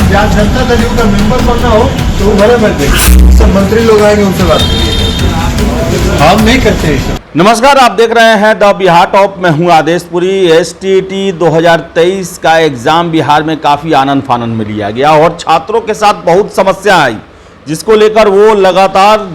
हम जहाँ जनता दल का मेंबर बनना हो तो वो भले बैठ जाएंगे, सब मंत्री लोग आएंगे उनसे बात करिए, हम नहीं करते हैं। नमस्कार, आप देख रहे हैं द बिहार टॉप। मैं हूं आदेशपुरी। एसटीईटी 2023 का एग्जाम बिहार में काफ़ी आनन फानन में लिया गया और छात्रों के साथ बहुत समस्या आई, जिसको लेकर वो लगातार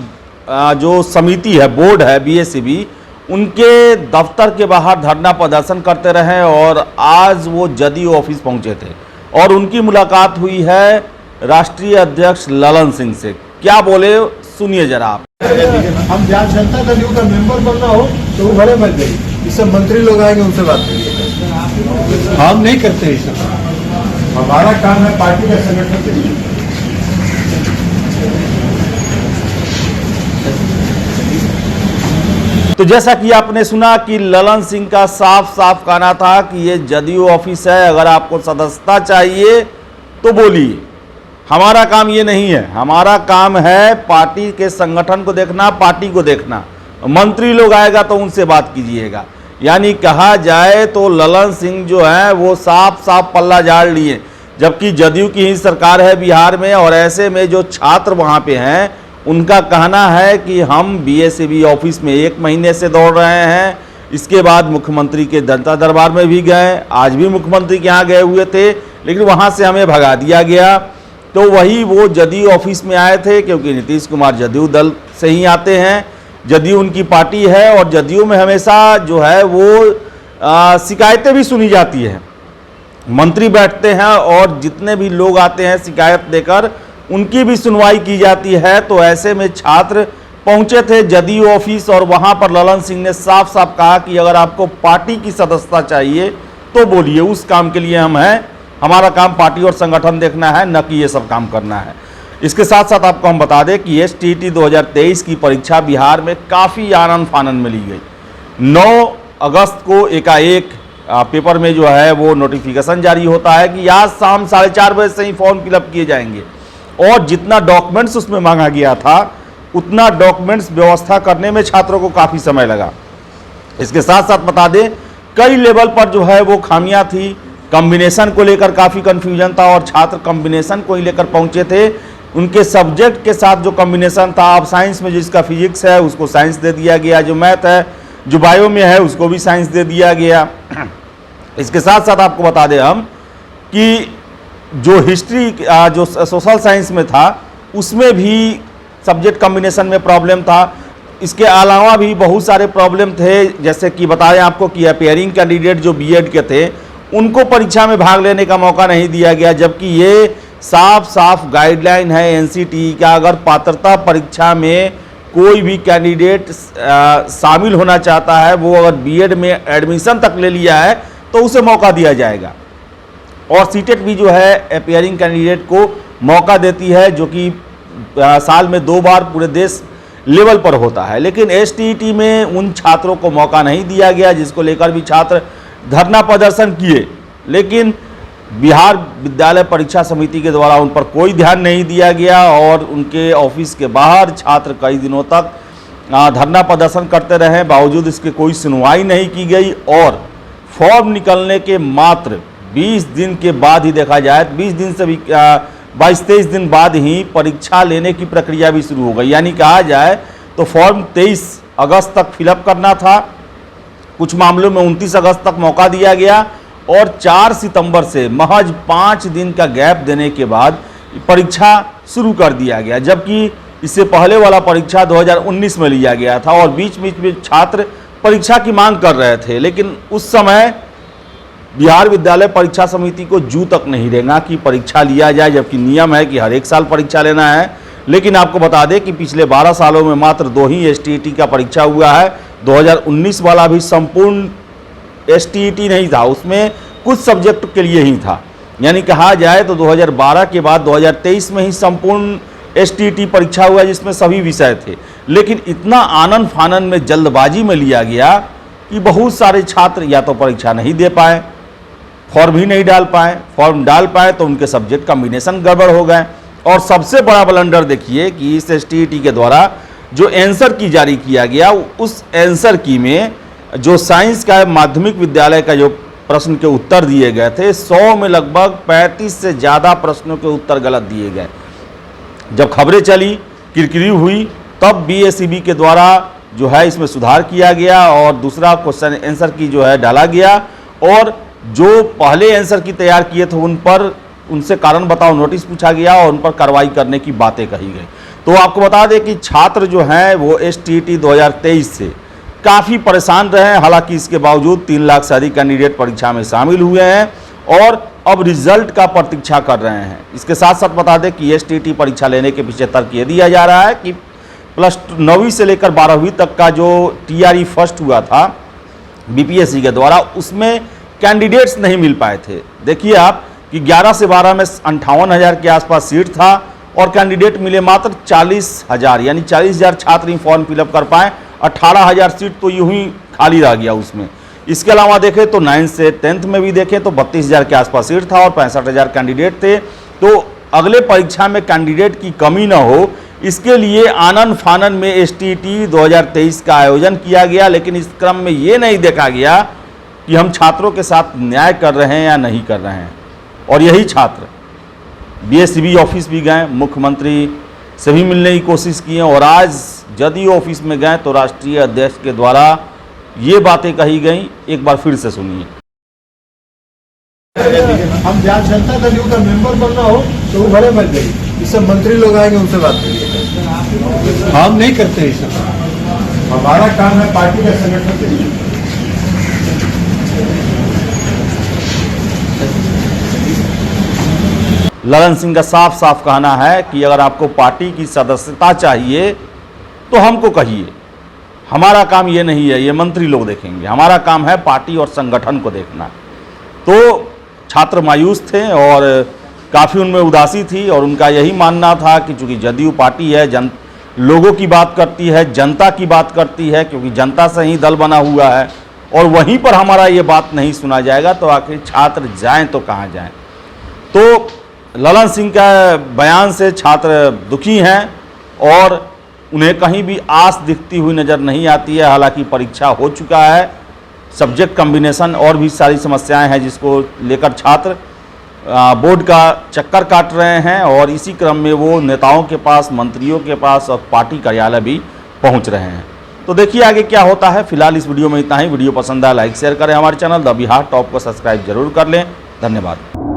जो समिति है, बोर्ड है BSEB, उनके दफ्तर के बाहर धरना प्रदर्शन करते रहे और आज वो जदयू ऑफिस पहुंचे थे और उनकी मुलाकात हुई है राष्ट्रीय अध्यक्ष ललन सिंह से। क्या बोले सुनिए जरा आप। हम जहाँ जनता दल का मेंबर बनना हो तो वो भले बैठ जाएंगे, सब मंत्री लोग आएंगे उनसे बात करिए, हम नहीं करते हैं सब। हमारा काम है पार्टी का संगठन। तो जैसा कि आपने सुना कि ललन सिंह का साफ साफ कहना था कि ये जदयू ऑफिस है, अगर आपको सदस्यता चाहिए तो बोलिए, हमारा काम ये नहीं है। हमारा काम है पार्टी के संगठन को देखना, पार्टी को देखना। मंत्री लोग आएगा तो उनसे बात कीजिएगा। यानी कहा जाए तो ललन सिंह जो है वो साफ साफ पल्ला झाड़ लिए, जबकि जदयू की ही सरकार है बिहार में। और ऐसे में जो छात्र वहाँ पे हैं उनका कहना है कि हम BSEB ऑफिस में 1 महीने से दौड़ रहे हैं। इसके बाद मुख्यमंत्री के जनता दरबार में भी गए, आज भी मुख्यमंत्री के यहाँ गए हुए थे, लेकिन वहाँ से हमें भगा दिया गया। तो वही वो जदयू ऑफिस में आए थे, क्योंकि नीतीश कुमार जदयू दल से ही आते हैं, जदयू उनकी पार्टी है और जदयू में हमेशा जो है वो शिकायतें भी सुनी जाती हैं। मंत्री बैठते हैं और जितने भी लोग आते हैं शिकायत देकर उनकी भी सुनवाई की जाती है। तो ऐसे में छात्र पहुंचे थे जदयू ऑफिस और वहां पर ललन सिंह ने साफ साफ कहा कि अगर आपको पार्टी की सदस्यता चाहिए तो बोलिए, उस काम के लिए हम हैं। हमारा काम पार्टी और संगठन देखना है, न कि ये सब काम करना है। इसके साथ साथ आपको हम बता दें कि एसटीईटी 2023 की परीक्षा बिहार में काफ़ी आनन फानन में ली गई। 9 अगस्त को एकाएक पेपर में जो है वो नोटिफिकेशन जारी होता है कि आज शाम 4:30 बजे से ही फॉर्म फिलअप किए जाएंगे और जितना डॉक्यूमेंट्स उसमें मांगा गया था उतना डॉक्यूमेंट्स व्यवस्था करने में छात्रों को काफ़ी समय लगा। इसके साथ साथ बता दें कई लेवल पर जो है वो खामियां थी। कॉम्बिनेशन को लेकर काफ़ी कन्फ्यूजन था और छात्र कॉम्बिनेशन को ही लेकर पहुंचे थे। उनके सब्जेक्ट के साथ जो कॉम्बिनेशन था, अब साइंस में जिसका फिजिक्स है उसको साइंस दे दिया गया, जो मैथ है, जो बायो में है उसको भी साइंस दे दिया गया। इसके साथ साथ आपको बता दें हम कि जो हिस्ट्री जो सोशल साइंस में था उसमें भी सब्जेक्ट कॉम्बिनेशन में प्रॉब्लम था। इसके अलावा भी बहुत सारे प्रॉब्लम थे, जैसे कि बताएं आपको कि अपीयरिंग कैंडिडेट जो बीएड के थे उनको परीक्षा में भाग लेने का मौका नहीं दिया गया, जबकि ये साफ साफ गाइडलाइन है एनसीटीई का। अगर पात्रता परीक्षा में कोई भी कैंडिडेट शामिल होना चाहता है, वो अगर बीएड में एडमिशन तक ले लिया है तो उसे मौका दिया जाएगा। और सीटेट भी जो है अपीयरिंग कैंडिडेट को मौका देती है, जो कि साल में 2 बार पूरे देश लेवल पर होता है। लेकिन एसटीईटी में उन छात्रों को मौका नहीं दिया गया, जिसको लेकर भी छात्र धरना प्रदर्शन किए, लेकिन बिहार विद्यालय परीक्षा समिति के द्वारा उन पर कोई ध्यान नहीं दिया गया और उनके ऑफिस के बाहर छात्र कई दिनों तक धरना प्रदर्शन करते रहे। बावजूद इसके कोई सुनवाई नहीं की गई और फॉर्म निकलने के मात्र 20 दिन के बाद ही, देखा जाए 20 दिन से भी 22-23 दिन बाद ही परीक्षा लेने की प्रक्रिया भी शुरू हो गई। यानी कहा जाए तो फॉर्म 23 अगस्त तक फिलअप करना था, कुछ मामलों में 29 अगस्त तक मौका दिया गया और 4 सितंबर से महज 5 दिन का गैप देने के बाद परीक्षा शुरू कर दिया गया, जबकि इससे पहले वाला परीक्षा 2019 में लिया गया था और बीच बीच में छात्र परीक्षा की मांग कर रहे थे। लेकिन उस समय बिहार विद्यालय परीक्षा समिति को जू तक नहीं देगा कि परीक्षा लिया जाए, जबकि नियम है कि हर 1 साल परीक्षा लेना है। लेकिन आपको बता दें कि पिछले 12 सालों में मात्र 2 ही एसटीईटी का परीक्षा हुआ है। 2019 वाला भी संपूर्ण एसटीईटी नहीं था, उसमें कुछ सब्जेक्ट के लिए ही था। यानी कहा जाए तो 2012 के बाद 2023 में ही संपूर्ण एसटीईटी परीक्षा हुआ, जिसमें सभी विषय थे। लेकिन इतना आनन फानन में जल्दबाजी में लिया गया कि बहुत सारे छात्र या तो परीक्षा नहीं दे पाए, फॉर्म ही नहीं डाल पाए, फॉर्म डाल पाए तो उनके सब्जेक्ट कॉम्बिनेशन गड़बड़ हो गए। और सबसे बड़ा ब्लंडर देखिए कि इस एसटीईटी के द्वारा जो आंसर की जारी किया गया, उस आंसर की में जो साइंस का माध्यमिक विद्यालय का जो प्रश्न के उत्तर दिए गए थे। 100 में लगभग 35 से ज़्यादा प्रश्नों के उत्तर गलत दिए गए। जब खबरें चली, किरकिरी हुई, तब बीएसईबी के द्वारा जो है इसमें सुधार किया गया और दूसरा क्वेश्चन आंसर की जो है डाला गया और जो पहले आंसर की तैयार किए थे उन पर उनसे कारण बताओ नोटिस पूछा गया और उन पर कार्रवाई करने की बातें कही गई। तो आपको बता दें कि छात्र जो हैं वो STET 2023 से काफ़ी परेशान रहे हैं। हालांकि इसके बावजूद 3 लाख से अधिक कैंडिडेट परीक्षा में शामिल हुए हैं और अब रिजल्ट का प्रतीक्षा कर रहे हैं। इसके साथ साथ बता दें कि STET परीक्षा लेने के पीछे तर्क ये दिया जा रहा है कि प्लस 9वीं से लेकर 12वीं तक का जो TRE फर्स्ट हुआ था BPSC के द्वारा, उसमें कैंडिडेट्स नहीं मिल पाए थे। देखिए आप कि 11 से 12 में 58,000 के आसपास सीट था और कैंडिडेट मिले मात्र 40,000, यानी 40,000 छात्र ही फॉर्म फिलअप कर पाए। 18,000 सीट तो यूं ही खाली रह गया उसमें। इसके अलावा देखें तो 9 से 10th में भी देखें तो 32,000 के आसपास सीट था और 65,000 कैंडिडेट थे। तो अगले परीक्षा में कैंडिडेट की कमी ना हो, इसके लिए आनन फानन में STET 2023 का आयोजन किया गया। लेकिन इस क्रम में ये नहीं देखा गया कि हम छात्रों के साथ न्याय कर रहे हैं या नहीं कर रहे हैं। और यही छात्र BSEB ऑफिस भी गए, मुख्यमंत्री से भी मिलने की कोशिश की और आज जदयू ऑफिस में गए तो राष्ट्रीय अध्यक्ष के द्वारा ये बातें कही गई। एक बार फिर से सुनिए। हम जनता दल का मेंबर बनना हो तो वो भले मत गई, ये सब मंत्री लोग आएंगे उनसे बात करिए। हम नहीं करते ये सब, हमारा काम है पार्टी का संगठन करना। ललन सिंह का साफ साफ कहना है कि अगर आपको पार्टी की सदस्यता चाहिए तो हमको कहिए, हमारा काम ये नहीं है, ये मंत्री लोग देखेंगे। हमारा काम है पार्टी और संगठन को देखना। तो छात्र मायूस थे और काफ़ी उनमें उदासी थी और उनका यही मानना था कि चूँकि जदयू पार्टी है, लोगों की बात करती है, जनता की बात करती है, क्योंकि जनता से ही दल बना हुआ है और वहीं पर हमारा ये बात नहीं सुना जाएगा तो आखिर छात्र जाएं तो कहाँ जाएं। तो ललन सिंह का बयान से छात्र दुखी हैं और उन्हें कहीं भी आस दिखती हुई नज़र नहीं आती है। हालांकि परीक्षा हो चुका है, सब्जेक्ट कॉम्बिनेशन और भी सारी समस्याएं हैं जिसको लेकर छात्र बोर्ड का चक्कर काट रहे हैं और इसी क्रम में वो नेताओं के पास, मंत्रियों के पास और पार्टी कार्यालय भी पहुंच रहे हैं। तो देखिए आगे क्या होता है। फिलहाल इस वीडियो में इतना ही। वीडियो पसंद आया लाइक शेयर करें, हमारे चैनल द बिहार टॉप को सब्सक्राइब जरूर कर लें। धन्यवाद।